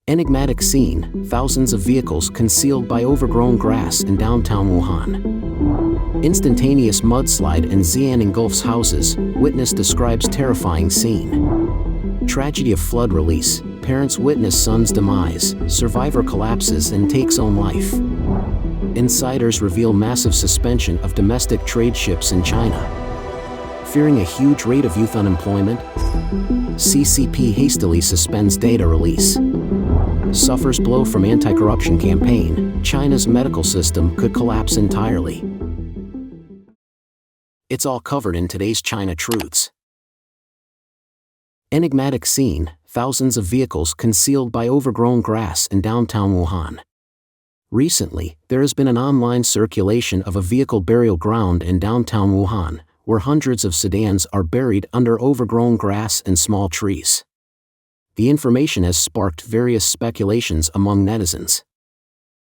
Enigmatic scene, thousands of vehicles concealed by overgrown grass in downtown Wuhan. Instantaneous mudslide in Xi'an engulfs houses, witness describes terrifying scene. Tragedy of flood release, parents witness son's demise, survivor collapses and takes own life. Insiders reveal massive suspension of domestic trade ships in China. Fearing a huge rate of youth unemployment, CCP hastily suspends data release. Suffers blow from anti-corruption campaign, China's medical system could collapse entirely. It's all covered in today's China Truths. Enigmatic scene, thousands of vehicles concealed by overgrown grass in downtown Wuhan. Recently, there has been an online circulation of a vehicle burial ground in downtown Wuhan, where hundreds of sedans are buried under overgrown grass and small trees. The information has sparked various speculations among netizens.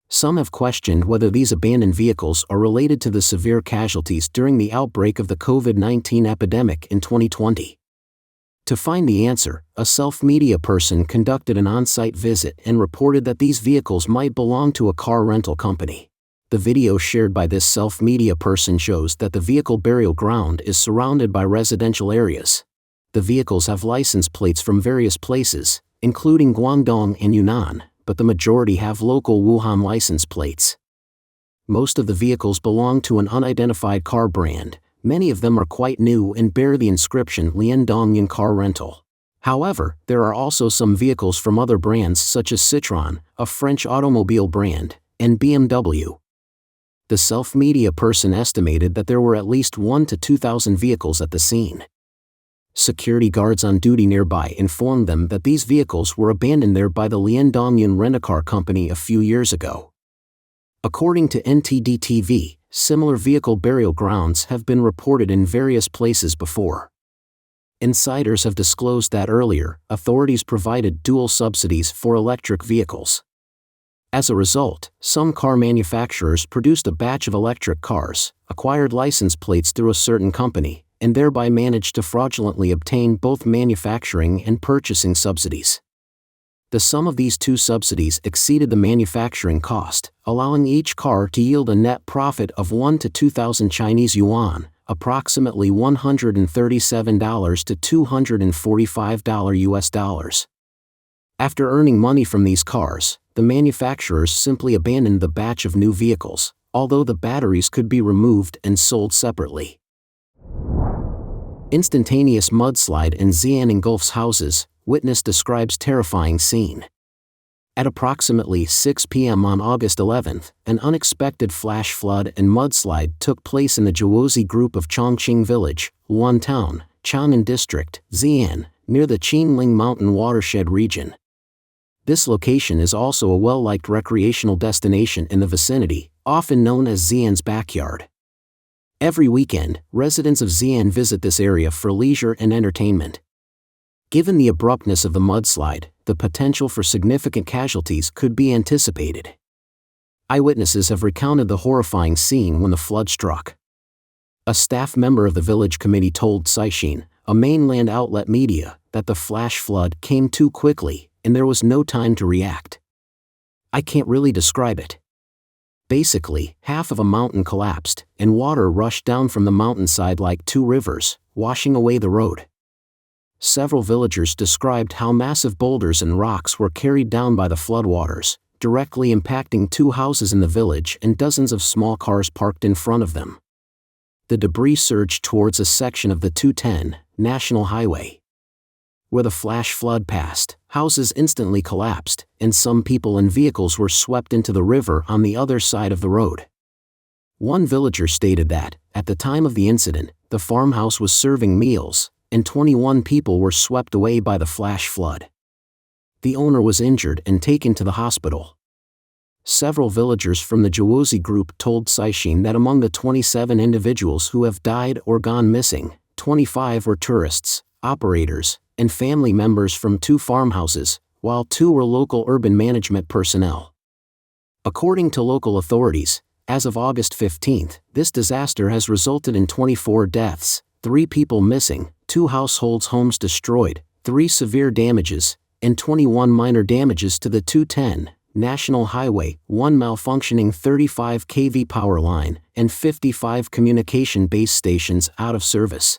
Some have questioned whether these abandoned vehicles are related to the severe casualties during the outbreak of the COVID-19 epidemic in 2020. To find the answer, a self-media person conducted an on-site visit and reported that these vehicles might belong to a car rental company. The video shared by this self-media person shows that the vehicle burial ground is surrounded by residential areas. The vehicles have license plates from various places, including Guangdong and Yunnan, but the majority have local Wuhan license plates. Most of the vehicles belong to an unidentified car brand. Many of them are quite new and bear the inscription Liandongyan Car Rental. However, there are also some vehicles from other brands such as Citroën, a French automobile brand, and BMW. The self-media person estimated that there were at least 1,000 to 2,000 vehicles at the scene. Security guards on duty nearby informed them that these vehicles were abandoned there by the Liandongyan Rent-A-Car company a few years ago. According to NTD-TV, similar vehicle burial grounds have been reported in various places before. Insiders have disclosed that earlier, authorities provided dual subsidies for electric vehicles. As a result, some car manufacturers produced a batch of electric cars, acquired license plates through a certain company, and thereby managed to fraudulently obtain both manufacturing and purchasing subsidies. The sum of these two subsidies exceeded the manufacturing cost, allowing each car to yield a net profit of 1,000 to 2,000 Chinese yuan, approximately $137 to $245 US dollars. After earning money from these cars, the manufacturers simply abandoned the batch of new vehicles, although the batteries could be removed and sold separately. Instantaneous mudslide in Xi'an engulfs houses, witness describes terrifying scene. At approximately 6 p.m. on August 11th, an unexpected flash flood and mudslide took place in the Jiaozi group of Chongqing Village, Wuhan Town, Chang'an District, Xi'an, near the Qinling Mountain watershed region. This location is also a well-liked recreational destination in the vicinity, often known as Xi'an's backyard. Every weekend, residents of Xi'an visit this area for leisure and entertainment. Given the abruptness of the mudslide, the potential for significant casualties could be anticipated. Eyewitnesses have recounted the horrifying scene when the flood struck. A staff member of the village committee told Xi'an, a mainland outlet media, that the flash flood came too quickly, and there was no time to react. "I can't really describe it. Basically, half of a mountain collapsed, and water rushed down from the mountainside like two rivers, washing away the road." Several villagers described how massive boulders and rocks were carried down by the floodwaters, directly impacting two houses in the village and dozens of small cars parked in front of them. The debris surged towards a section of the 210 National Highway. Where the flash flood passed, houses instantly collapsed, and some people and vehicles were swept into the river on the other side of the road. One villager stated that, at the time of the incident, the farmhouse was serving meals, and 21 people were swept away by the flash flood. The owner was injured and taken to the hospital. Several villagers from the Jiaozi group told Xi'an that among the 27 individuals who have died or gone missing, 25 were tourists, operators, and family members from two farmhouses, while 2 were local urban management personnel. According to local authorities, as of August 15, this disaster has resulted in 24 deaths, 3 people missing, 2 households' homes destroyed, 3 severe damages, and 21 minor damages to the 210 National Highway 1 malfunctioning 35 kV power line and 55 communication base stations out of service.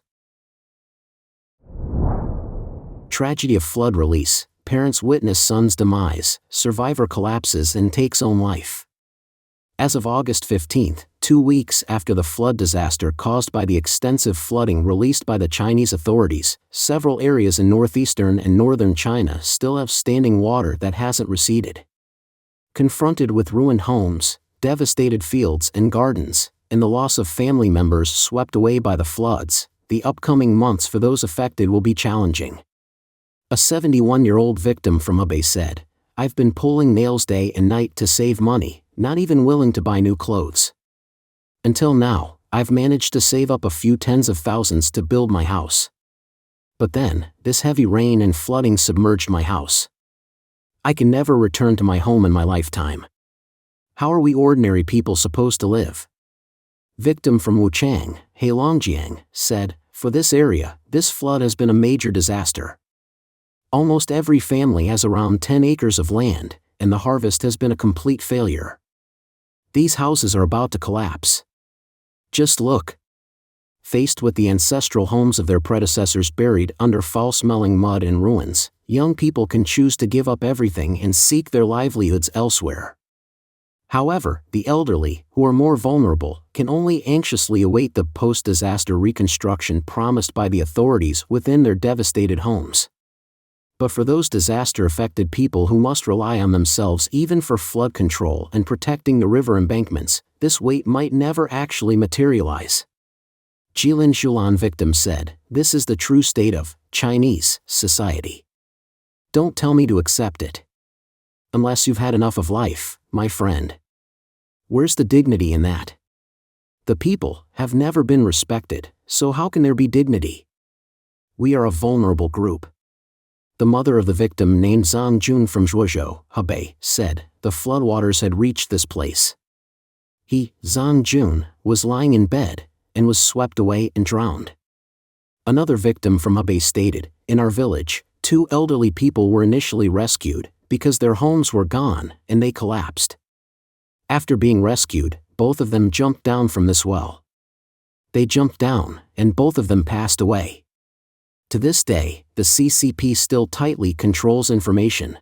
Tragedy of flood release. Parents witness son's demise, survivor collapses and takes own life. As of August 15, 2 weeks after the flood disaster caused by the extensive flooding released by the Chinese authorities, several areas in northeastern and northern China still have standing water that hasn't receded. Confronted with ruined homes, devastated fields and gardens, and the loss of family members swept away by the floods, the upcoming months for those affected will be challenging. A 71-year-old victim from Hebei said, "I've been pulling nails day and night to save money, not even willing to buy new clothes. Until now, I've managed to save up a few tens of thousands to build my house. But then, this heavy rain and flooding submerged my house. I can never return to my home in my lifetime. How are we ordinary people supposed to live?" Victim from Wuchang, Heilongjiang, said, "For this area, this flood has been a major disaster. Almost every family has around 10 acres of land, and the harvest has been a complete failure. These houses are about to collapse. Just look." Faced with the ancestral homes of their predecessors buried under foul-smelling mud and ruins, young people can choose to give up everything and seek their livelihoods elsewhere. However, the elderly, who are more vulnerable, can only anxiously await the post-disaster reconstruction promised by the authorities within their devastated homes. But for those disaster-affected people who must rely on themselves even for flood control and protecting the river embankments, this wait might never actually materialize. Jilin Shulan victim said, "This is the true state of Chinese society. Don't tell me to accept it. Unless you've had enough of life, my friend. Where's the dignity in that? The people have never been respected, so how can there be dignity? We are a vulnerable group." The mother of the victim, named Zhang Jun from Zhuozhou, Hebei, said, "The floodwaters had reached this place. He, Zhang Jun, was lying in bed, and was swept away and drowned." Another victim from Hebei stated, "In our village, 2 elderly people were initially rescued, because their homes were gone, and they collapsed. After being rescued, both of them jumped down from this well. They jumped down, and both of them passed away." To this day, the CCP still tightly controls information.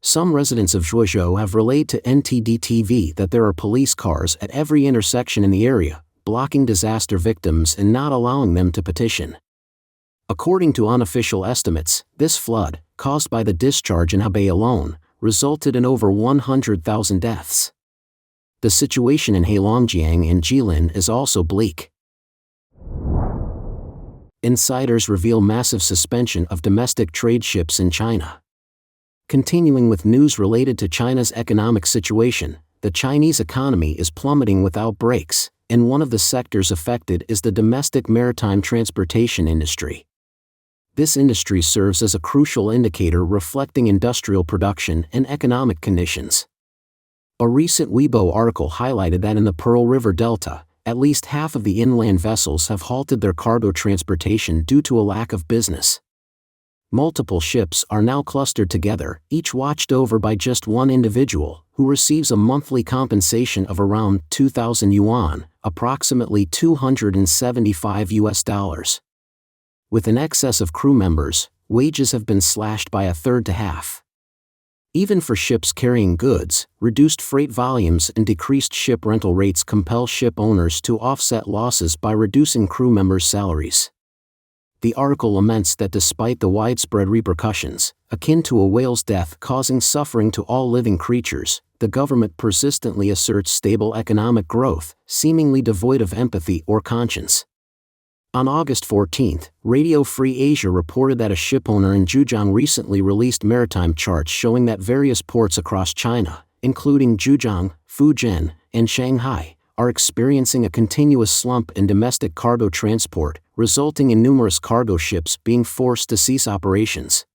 Some residents of Zhuozhou have relayed to NTD-TV that there are police cars at every intersection in the area, blocking disaster victims and not allowing them to petition. According to unofficial estimates, this flood, caused by the discharge in Hebei alone, resulted in over 100,000 deaths. The situation in Heilongjiang and Jilin is also bleak. Insiders reveal massive suspension of domestic trade ships in China. Continuing with news related to China's economic situation, the Chinese economy is plummeting without breaks, and one of the sectors affected is the domestic maritime transportation industry. This industry serves as a crucial indicator reflecting industrial production and economic conditions. A recent Weibo article highlighted that in the Pearl River Delta, at least half of the inland vessels have halted their cargo transportation due to a lack of business. Multiple ships are now clustered together, each watched over by just one individual, who receives a monthly compensation of around 2,000 yuan, approximately $275. With an excess of crew members, wages have been slashed by a third to half. Even for ships carrying goods, reduced freight volumes and decreased ship rental rates compel ship owners to offset losses by reducing crew members' salaries. The article laments that despite the widespread repercussions, akin to a whale's death causing suffering to all living creatures, the government persistently asserts stable economic growth, seemingly devoid of empathy or conscience. On August 14, Radio Free Asia reported that a shipowner in Zhejiang recently released maritime charts showing that various ports across China, including Zhejiang, Fujian, and Shanghai, are experiencing a continuous slump in domestic cargo transport, resulting in numerous cargo ships being forced to cease operations.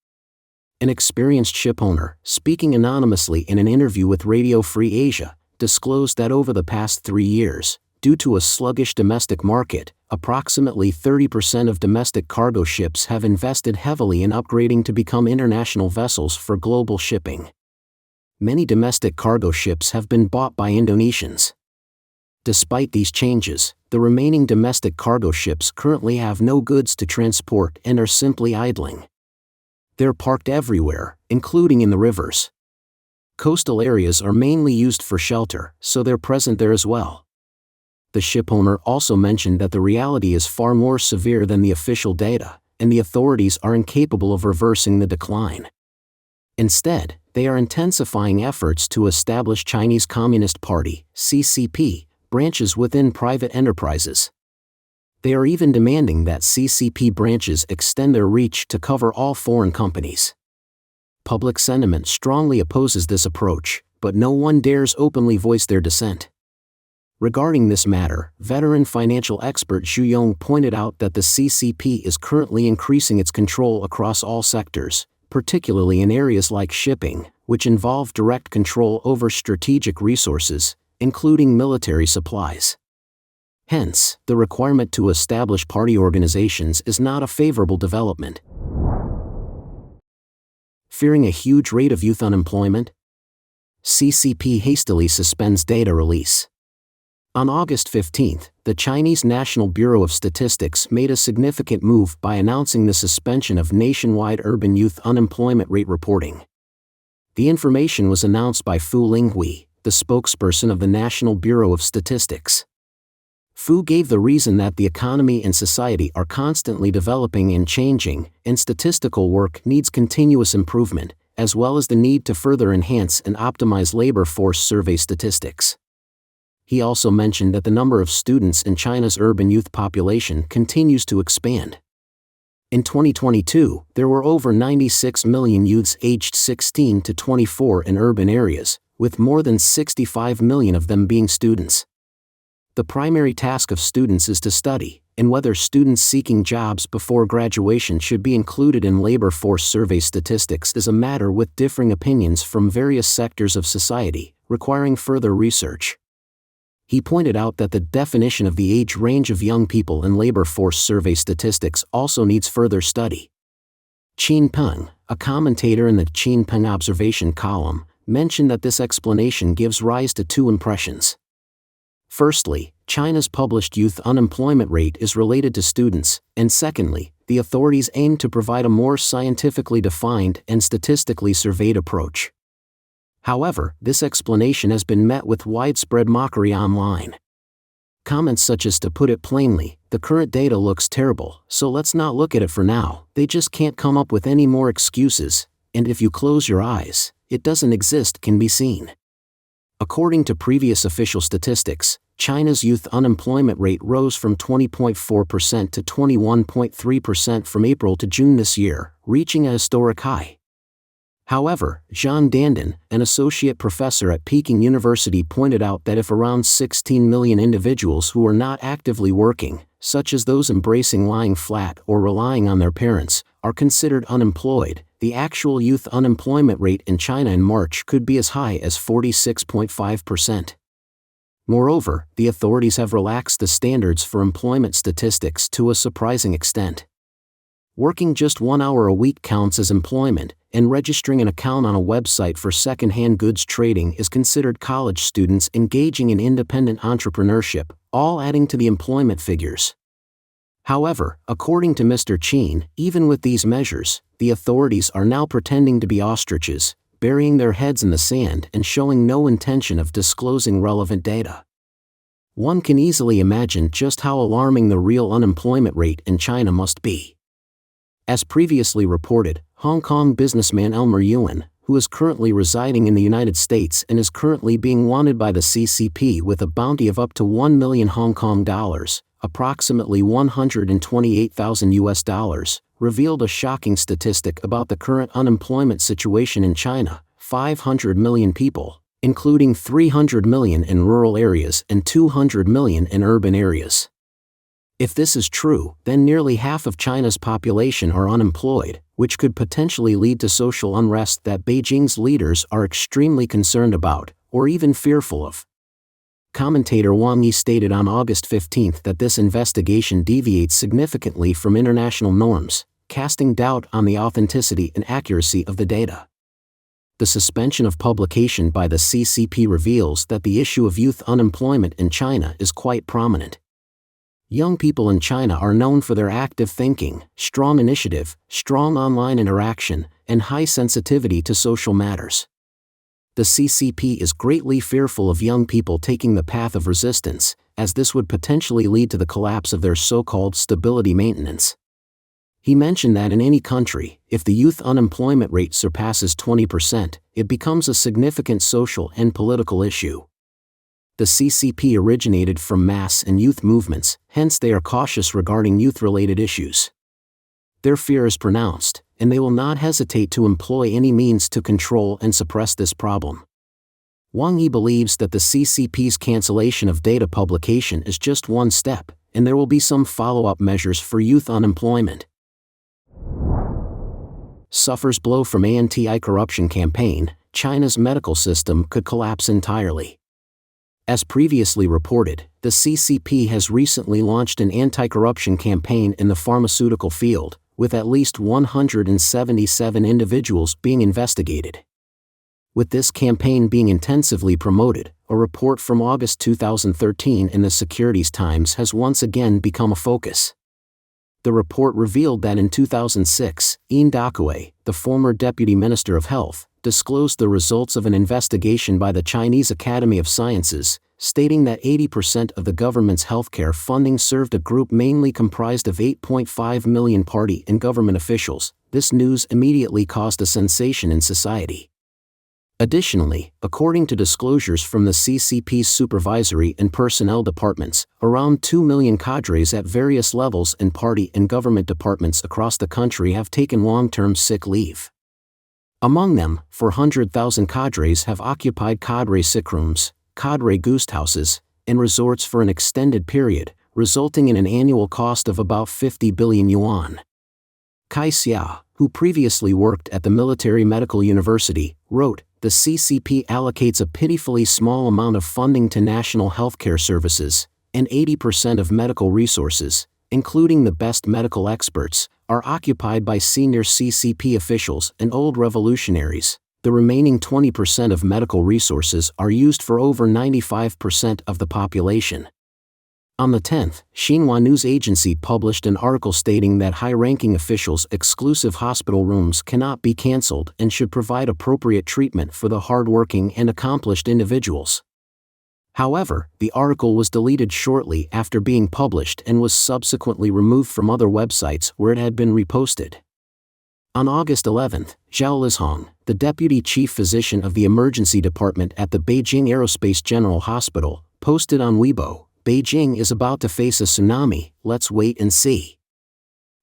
An experienced shipowner, speaking anonymously in an interview with Radio Free Asia, disclosed that over the past 3 years, Due to a sluggish domestic market, approximately 30% of domestic cargo ships have invested heavily in upgrading to become international vessels for global shipping. Many domestic cargo ships have been bought by Indonesians. Despite these changes, the remaining domestic cargo ships currently have no goods to transport and are simply idling. They're parked everywhere, including in the rivers. Coastal areas are mainly used for shelter, so they're present there as well. The shipowner also mentioned that the reality is far more severe than the official data, and the authorities are incapable of reversing the decline. Instead, they are intensifying efforts to establish Chinese Communist Party, CCP, branches within private enterprises. They are even demanding that CCP branches extend their reach to cover all foreign companies. Public sentiment strongly opposes this approach, but no one dares openly voice their dissent. Regarding this matter, veteran financial expert Zhu Yong pointed out that the CCP is currently increasing its control across all sectors, particularly in areas like shipping, which involve direct control over strategic resources, including military supplies. Hence, the requirement to establish party organizations is not a favorable development. Fearing a huge rate of youth unemployment? CCP hastily suspends data release. On August 15, the Chinese National Bureau of Statistics made a significant move by announcing the suspension of nationwide urban youth unemployment rate reporting. The information was announced by Fu Linghui, the spokesperson of the National Bureau of Statistics. Fu gave the reason that the economy and society are constantly developing and changing, and statistical work needs continuous improvement, as well as the need to further enhance and optimize labor force survey statistics. He also mentioned that the number of students in China's urban youth population continues to expand. In 2022, there were over 96 million youths aged 16 to 24 in urban areas, with more than 65 million of them being students. The primary task of students is to study, and whether students seeking jobs before graduation should be included in labor force survey statistics is a matter with differing opinions from various sectors of society, requiring further research. He pointed out that the definition of the age range of young people in labor force survey statistics also needs further study. Qin Peng, a commentator in the Qin Peng Observation column, mentioned that this explanation gives rise to two impressions. Firstly, China's published youth unemployment rate is related to students, and secondly, the authorities aim to provide a more scientifically defined and statistically surveyed approach. However, this explanation has been met with widespread mockery online. Comments such as, "To put it plainly, the current data looks terrible, so let's not look at it for now, they just can't come up with any more excuses, and if you close your eyes, it doesn't exist," can be seen. According to previous official statistics, China's youth unemployment rate rose from 20.4% to 21.3% from April to June this year, reaching a historic high. However, Zhang Dandan, an associate professor at Peking University, pointed out that if around 16 million individuals who are not actively working, such as those embracing lying flat or relying on their parents, are considered unemployed, the actual youth unemployment rate in China in March could be as high as 46.5%. Moreover, the authorities have relaxed the standards for employment statistics to a surprising extent. Working just 1 hour a week counts as employment, and registering an account on a website for second-hand goods trading is considered college students engaging in independent entrepreneurship, all adding to the employment figures. However, according to Mr. Qin, even with these measures, the authorities are now pretending to be ostriches, burying their heads in the sand and showing no intention of disclosing relevant data. One can easily imagine just how alarming the real unemployment rate in China must be. As previously reported, Hong Kong businessman Elmer Yuan, who is currently residing in the United States and is currently being wanted by the CCP with a bounty of up to 1 million Hong Kong dollars, approximately $128,000, revealed a shocking statistic about the current unemployment situation in China: 500 million people, including 300 million in rural areas and 200 million in urban areas. If this is true, then nearly half of China's population are unemployed, which could potentially lead to social unrest that Beijing's leaders are extremely concerned about, or even fearful of. Commentator Wang Yi stated on August 15 that this investigation deviates significantly from international norms, casting doubt on the authenticity and accuracy of the data. The suspension of publication by the CCP reveals that the issue of youth unemployment in China is quite prominent. Young people in China are known for their active thinking, strong initiative, strong online interaction, and high sensitivity to social matters. The CCP is greatly fearful of young people taking the path of resistance, as this would potentially lead to the collapse of their so-called stability maintenance. He mentioned that in any country, if the youth unemployment rate surpasses 20%, it becomes a significant social and political issue. The CCP originated from mass and youth movements, hence they are cautious regarding youth-related issues. Their fear is pronounced, and they will not hesitate to employ any means to control and suppress this problem. Wang Yi believes that the CCP's cancellation of data publication is just one step, and there will be some follow-up measures for youth unemployment. Suffers blow from anti-corruption campaign, China's medical system could collapse entirely. As previously reported, the CCP has recently launched an anti-corruption campaign in the pharmaceutical field, with at least 177 individuals being investigated. With this campaign being intensively promoted, a report from August 2013 in the Securities Times has once again become a focus. The report revealed that in 2006, Yin Dakue, the former Deputy Minister of Health, disclosed the results of an investigation by the Chinese Academy of Sciences, stating that 80% of the government's healthcare funding served a group mainly comprised of 8.5 million party and government officials. This news immediately caused a sensation in society. Additionally, according to disclosures from the CCP's supervisory and personnel departments, around 2 million cadres at various levels in party and government departments across the country have taken long-term sick leave. Among them, 400,000 cadres have occupied cadre sick rooms, cadre ghost houses, and resorts for an extended period, resulting in an annual cost of about 50 billion yuan. Kai Xia, who previously worked at the Military Medical University, wrote, "The CCP allocates a pitifully small amount of funding to national healthcare services, and 80% of medical resources, including the best medical experts, are occupied by senior CCP officials and old revolutionaries. The remaining 20% of medical resources are used for over 95% of the population." On the 10th, Xinhua news agency published an article stating that high-ranking officials' exclusive hospital rooms cannot be cancelled and should provide appropriate treatment for the hard-working and accomplished individuals. However, the article was deleted shortly after being published and was subsequently removed from other websites where it had been reposted. On August 11, Zhao Lizhong, the deputy chief physician of the emergency department at the Beijing Aerospace General Hospital, posted on Weibo, "Beijing is about to face a tsunami, let's wait and see."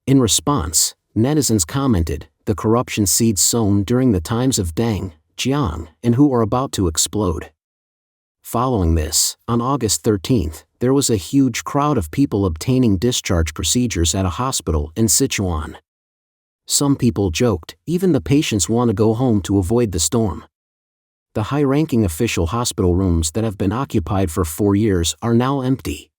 In response, netizens commented, "The corruption seeds sown during the times of Deng, Jiang, and Hu are about to explode." Following this, on August 13, there was a huge crowd of people obtaining discharge procedures at a hospital in Sichuan. Some people joked, even the patients want to go home to avoid the storm. The high-ranking official hospital rooms that have been occupied for 4 years are now empty.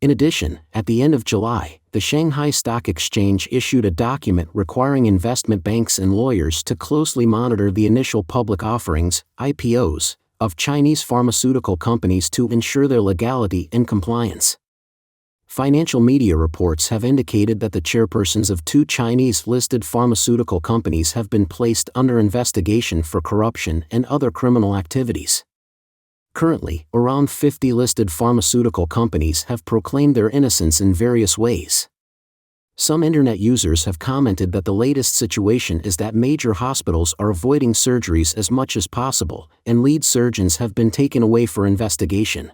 In addition, at the end of July, the Shanghai Stock Exchange issued a document requiring investment banks and lawyers to closely monitor the initial public offerings, IPOs, of Chinese pharmaceutical companies to ensure their legality and compliance. Financial media reports have indicated that the chairpersons of 2 Chinese-listed pharmaceutical companies have been placed under investigation for corruption and other criminal activities. Currently, around 50 listed pharmaceutical companies have proclaimed their innocence in various ways. Some internet users have commented that the latest situation is that major hospitals are avoiding surgeries as much as possible, and lead surgeons have been taken away for investigation.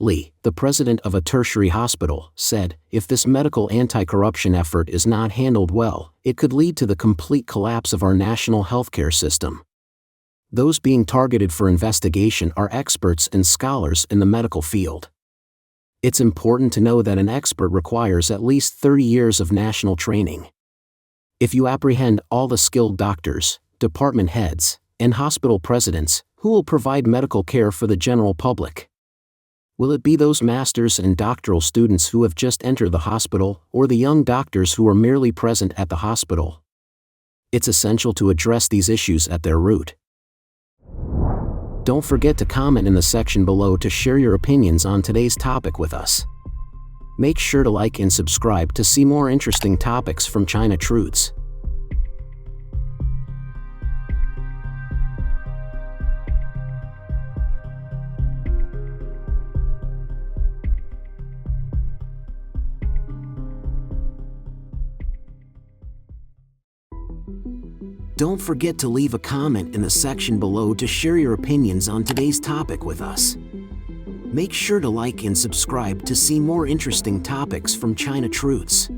Li, the president of a tertiary hospital, said, "If this medical anti-corruption effort is not handled well, it could lead to the complete collapse of our national healthcare system." Those being targeted for investigation are experts and scholars in the medical field. It's important to know that an expert requires at least 30 years of national training. If you apprehend all the skilled doctors, department heads, and hospital presidents, who will provide medical care for the general public? Will it be those masters and doctoral students who have just entered the hospital, or the young doctors who are merely present at the hospital? It's essential to address these issues at their root. Don't forget to comment in the section below to share your opinions on today's topic with us. Make sure to like and subscribe to see more interesting topics from China Truths. Don't forget to leave a comment in the section below to share your opinions on today's topic with us. Make sure to like and subscribe to see more interesting topics from China Truths.